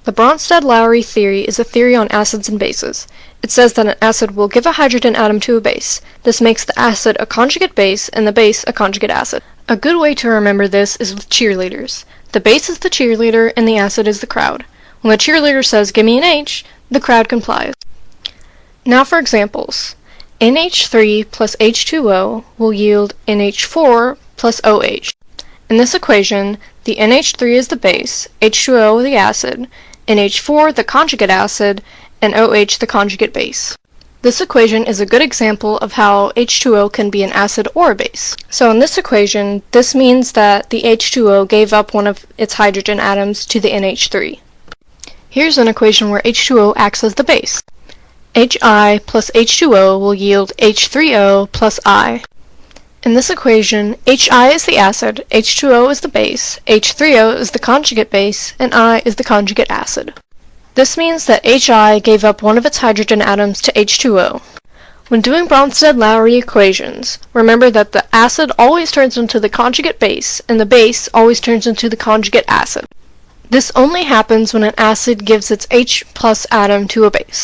The Bronsted-Lowry theory is a theory on acids and bases. It says that an acid will give a hydrogen atom to a base. This makes the acid a conjugate base and the base a conjugate acid. A good way to remember this is with cheerleaders. The base is the cheerleader and the acid is the crowd. When the cheerleader says, "Give me an H," the crowd complies. Now for examples. NH3 plus H2O will yield NH4 plus OH. In this equation, the NH3 is the base, H2O the acid, NH4 the conjugate acid, and OH the conjugate base. This equation is a good example of how H2O can be an acid or a base. So in this equation, this means that the H2O gave up one of its hydrogen atoms to the NH3. Here's an equation where H2O acts as the base. Hi plus H2O will yield H3O plus I. In this equation, Hi is the acid, H2O is the base, H3O is the conjugate base, and I is the conjugate acid. This means that Hi gave up one of its hydrogen atoms to H2O. When doing Bronsted-Lowry equations, remember that the acid always turns into the conjugate base, and the base always turns into the conjugate acid. This only happens when an acid gives its H plus atom to a base.